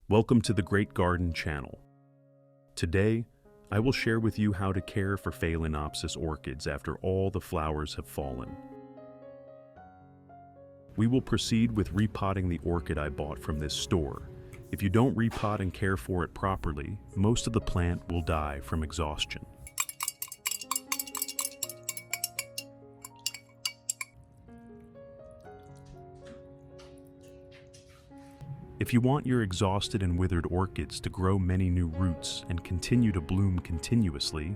Welcome to the Great Garden channel. Today, I will share with you how to care for Phalaenopsis orchids after all the flowers have fallen. We will proceed with repotting the orchid I bought from this store. If you don't repot and care for it properly, most of the plant will die from exhaustion. If you want your exhausted and withered orchids to grow many new roots and continue to bloom continuously,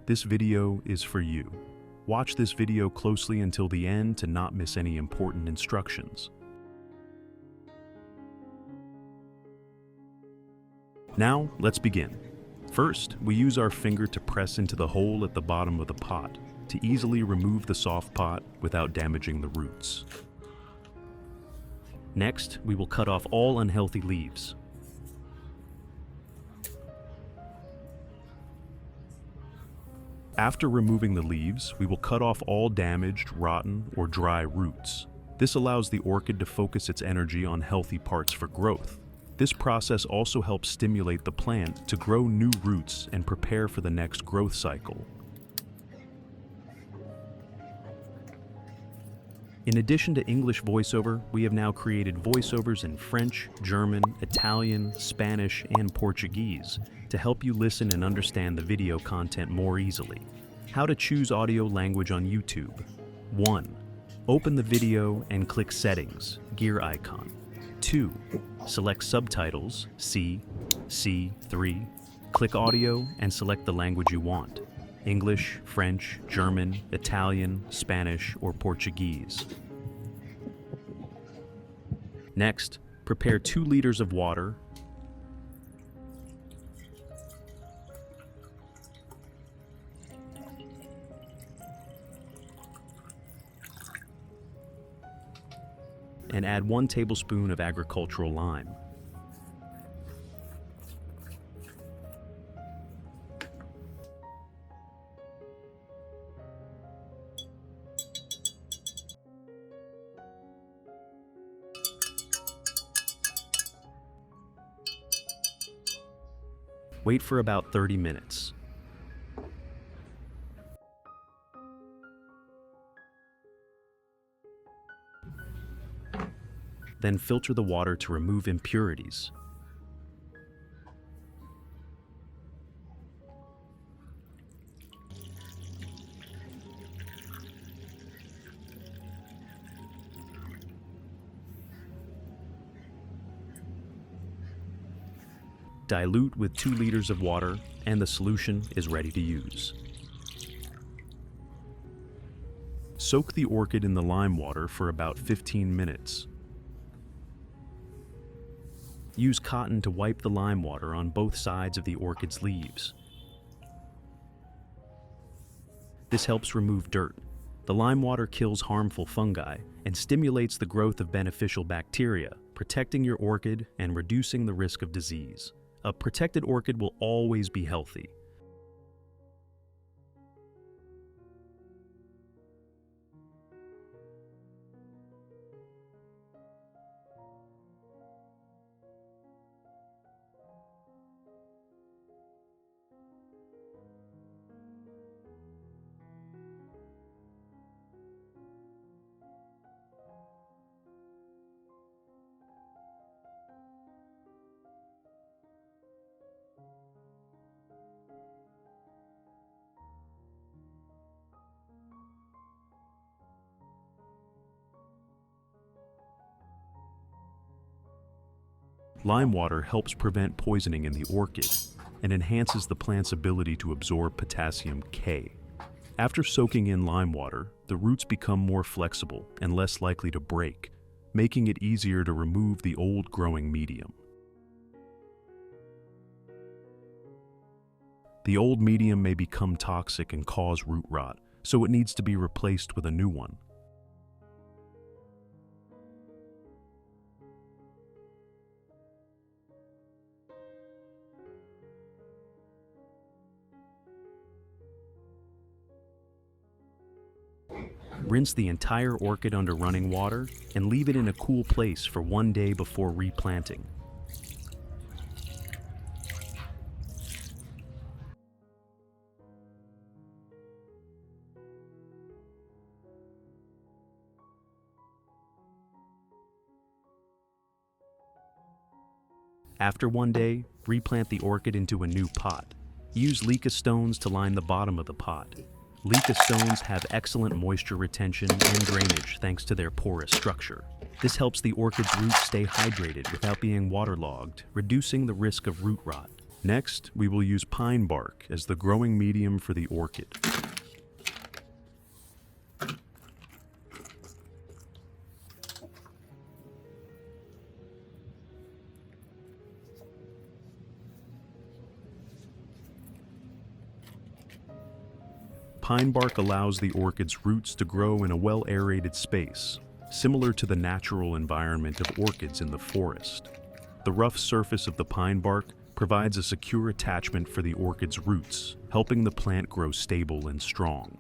this video is for you. Watch this video closely until the end to not miss any important instructions. Now, let's begin. First, we use our finger to press into the hole at the bottom of the pot to easily remove the soft pot without damaging the roots. Next, we will cut off all unhealthy leaves. After removing the leaves, we will cut off all damaged, rotten, or dry roots. This allows the orchid to focus its energy on healthy parts for growth. This process also helps stimulate the plant to grow new roots and prepare for the next growth cycle. In addition to English voiceover, we have now created voiceovers in French, German, Italian, Spanish, and Portuguese to help you listen and understand the video content more easily. How to choose audio language on YouTube. 1. Open the video and click Settings, gear icon. 2. Select Subtitles, C. 3. Click Audio and select the language you want. English, French, German, Italian, Spanish, or Portuguese. Next, prepare 2 liters of water and add 1 tablespoon of agricultural lime. Wait for about 30 minutes. Then filter the water to remove impurities. Dilute with 2 liters of water, and the solution is ready to use. Soak the orchid in the lime water for about 15 minutes. Use cotton to wipe the lime water on both sides of the orchid's leaves. This helps remove dirt. The lime water kills harmful fungi and stimulates the growth of beneficial bacteria, protecting your orchid and reducing the risk of disease. A protected orchid will always be healthy. Lime water helps prevent poisoning in the orchid and enhances the plant's ability to absorb potassium K. After soaking in lime water, the roots become more flexible and less likely to break, making it easier to remove the old growing medium. The old medium may become toxic and cause root rot, so it needs to be replaced with a new one. Rinse the entire orchid under running water and leave it in a cool place for 1 day before replanting. After one day, replant the orchid into a new pot. Use leca stones to line the bottom of the pot. Leca stones have excellent moisture retention and drainage thanks to their porous structure. This helps the orchid's roots stay hydrated without being waterlogged, reducing the risk of root rot. Next, we will use pine bark as the growing medium for the orchid. Pine bark allows the orchid's roots to grow in a well-aerated space, similar to the natural environment of orchids in the forest. The rough surface of the pine bark provides a secure attachment for the orchid's roots, helping the plant grow stable and strong.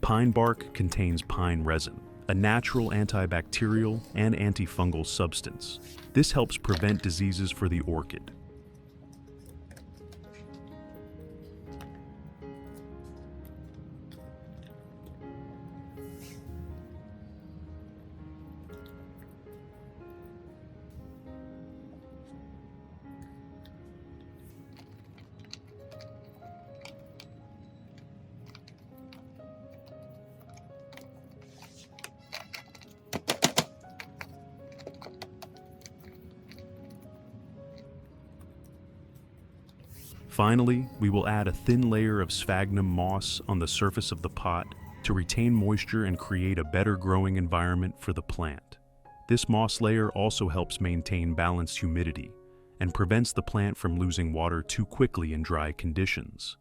Pine bark contains pine resin, a natural antibacterial and antifungal substance. This helps prevent diseases for the orchid. Finally, we will add a thin layer of sphagnum moss on the surface of the pot to retain moisture and create a better growing environment for the plant. This moss layer also helps maintain balanced humidity and prevents the plant from losing water too quickly in dry conditions.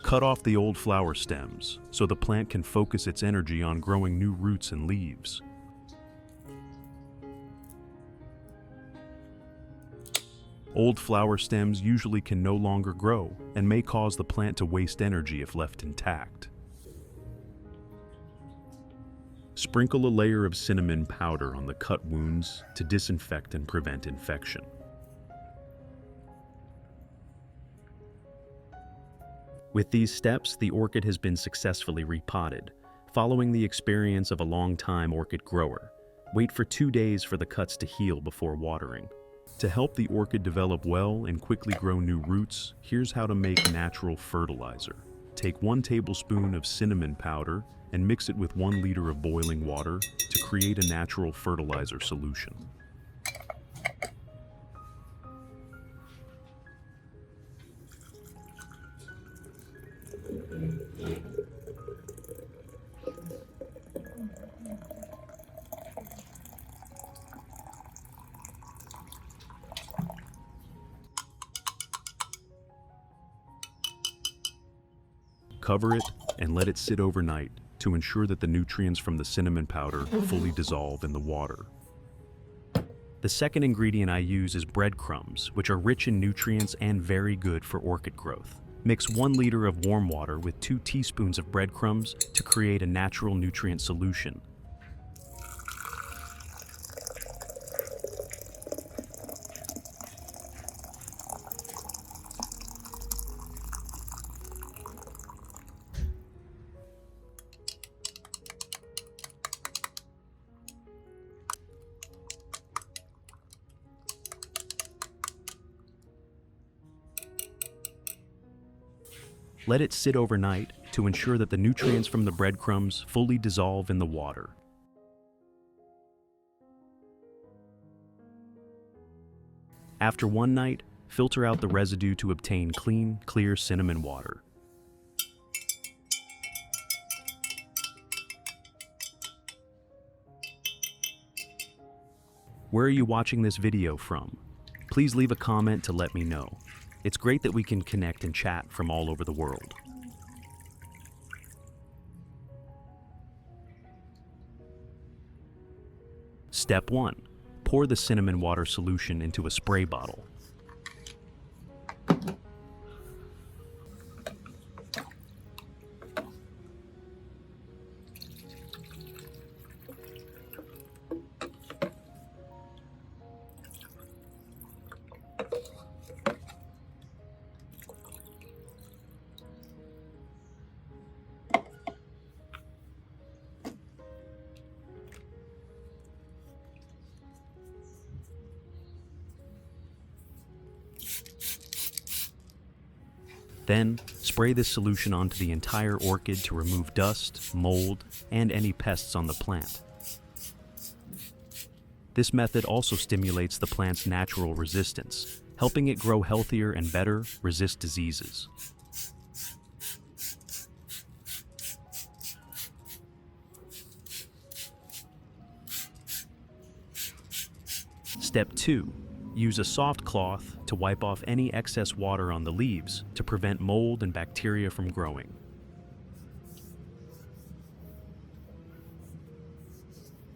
Cut off the old flower stems so the plant can focus its energy on growing new roots and leaves. Old flower stems usually can no longer grow and may cause the plant to waste energy if left intact. Sprinkle a layer of cinnamon powder on the cut wounds to disinfect and prevent infection. With these steps, the orchid has been successfully repotted, following the experience of a long-time orchid grower. Wait for 2 days for the cuts to heal before watering. To help the orchid develop well and quickly grow new roots, here's how to make natural fertilizer. Take 1 tablespoon of cinnamon powder and mix it with 1 liter of boiling water to create a natural fertilizer solution. Cover it and let it sit overnight to ensure that the nutrients from the cinnamon powder fully dissolve in the water. The second ingredient I use is breadcrumbs, which are rich in nutrients and very good for orchid growth. Mix 1 liter of warm water with 2 teaspoons of breadcrumbs to create a natural nutrient solution. Let it sit overnight to ensure that the nutrients from the breadcrumbs fully dissolve in the water. After 1 night, filter out the residue to obtain clean, clear cinnamon water. Where are you watching this video from? Please leave a comment to let me know. It's great that we can connect and chat from all over the world. Step 1. Pour the cinnamon water solution into a spray bottle. Then, spray this solution onto the entire orchid to remove dust, mold, and any pests on the plant. This method also stimulates the plant's natural resistance, helping it grow healthier and better resist diseases. Step 2. Use a soft cloth to wipe off any excess water on the leaves to prevent mold and bacteria from growing.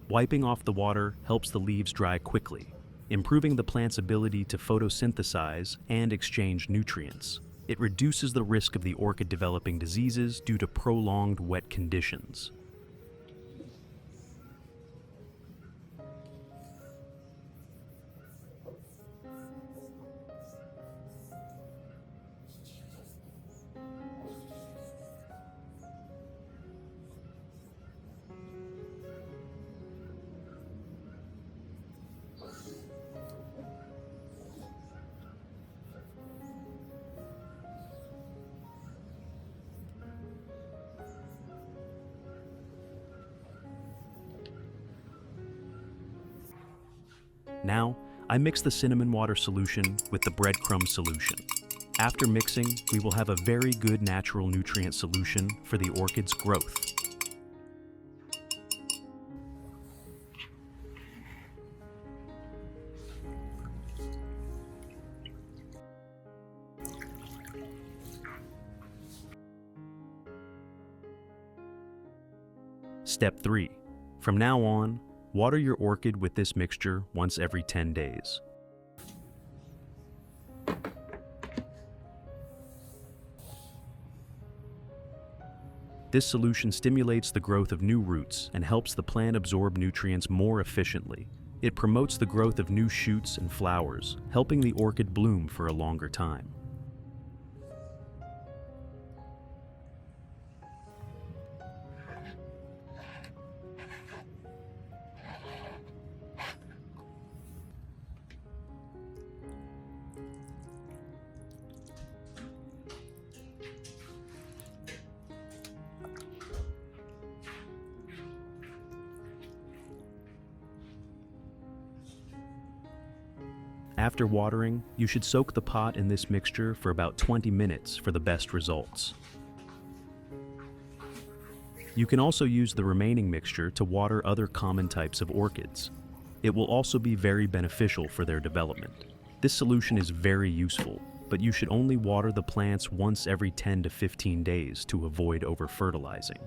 Wiping off the water helps the leaves dry quickly, improving the plant's ability to photosynthesize and exchange nutrients. It reduces the risk of the orchid developing diseases due to prolonged wet conditions. Now, I mix the cinnamon water solution with the breadcrumb solution. After mixing, we will have a very good natural nutrient solution for the orchid's growth. Step 3. From now on, water your orchid with this mixture once every 10 days. This solution stimulates the growth of new roots and helps the plant absorb nutrients more efficiently. It promotes the growth of new shoots and flowers, helping the orchid bloom for a longer time. After watering, you should soak the pot in this mixture for about 20 minutes for the best results. You can also use the remaining mixture to water other common types of orchids. It will also be very beneficial for their development. This solution is very useful, but you should only water the plants once every 10 to 15 days to avoid over-fertilizing.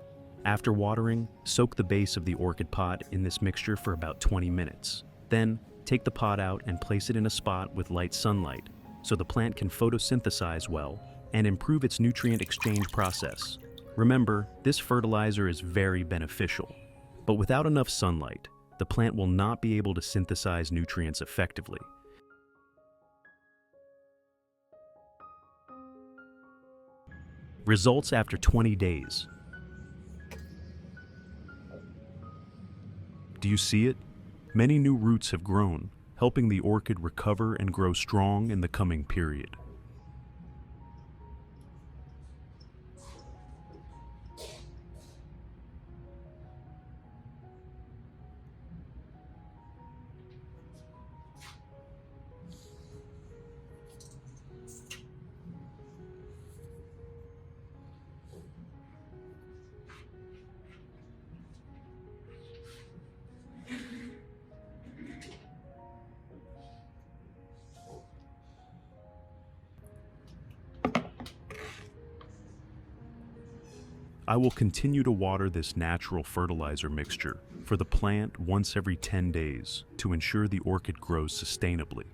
After watering, soak the base of the orchid pot in this mixture for about 20 minutes. Then, take the pot out and place it in a spot with light sunlight so the plant can photosynthesize well and improve its nutrient exchange process. Remember, this fertilizer is very beneficial, but without enough sunlight, the plant will not be able to synthesize nutrients effectively. Results after 20 days. Do you see it? Many new roots have grown, helping the orchid recover and grow strong in the coming period. I will continue to water this natural fertilizer mixture for the plant once every 10 days to ensure the orchid grows sustainably.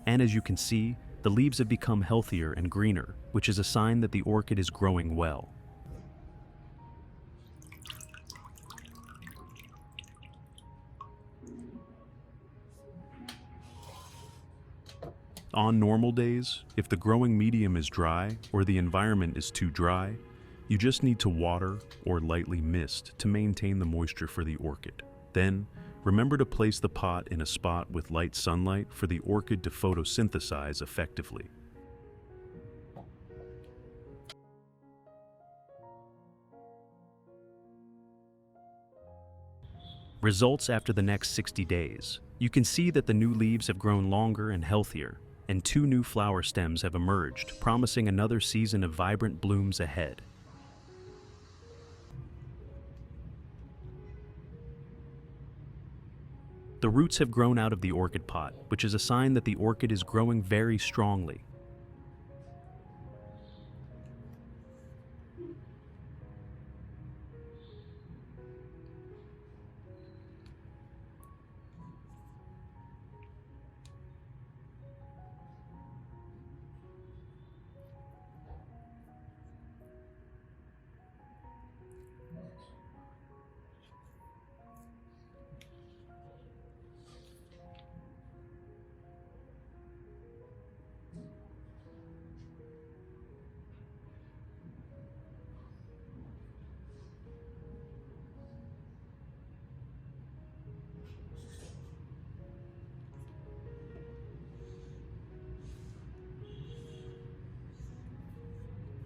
And as you can see, the leaves have become healthier and greener, which is a sign that the orchid is growing well. On normal days, if the growing medium is dry or the environment is too dry, you just need to water or lightly mist to maintain the moisture for the orchid. Then, remember to place the pot in a spot with light sunlight for the orchid to photosynthesize effectively. Results after the next 60 days. You can see that the new leaves have grown longer and healthier, and 2 new flower stems have emerged, promising another season of vibrant blooms ahead. The roots have grown out of the orchid pot, which is a sign that the orchid is growing very strongly.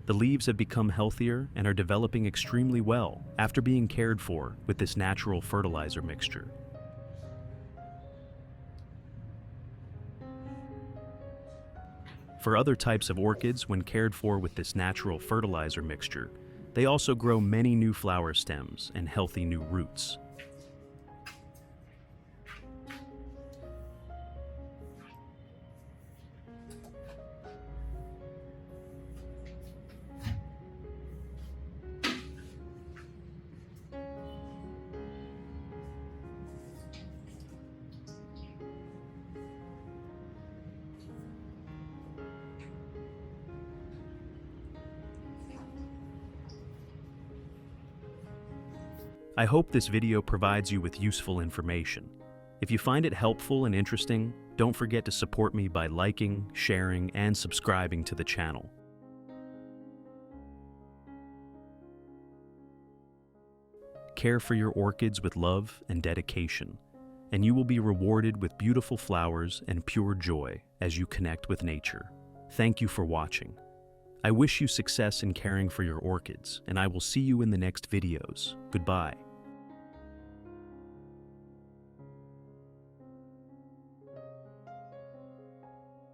The leaves have become healthier and are developing extremely well after being cared for with this natural fertilizer mixture. For other types of orchids, when cared for with this natural fertilizer mixture, they also grow many new flower stems and healthy new roots. I hope this video provides you with useful information. If you find it helpful and interesting, don't forget to support me by liking, sharing, and subscribing to the channel. Care for your orchids with love and dedication, and you will be rewarded with beautiful flowers and pure joy as you connect with nature. Thank you for watching. I wish you success in caring for your orchids, and I will see you in the next videos. Goodbye.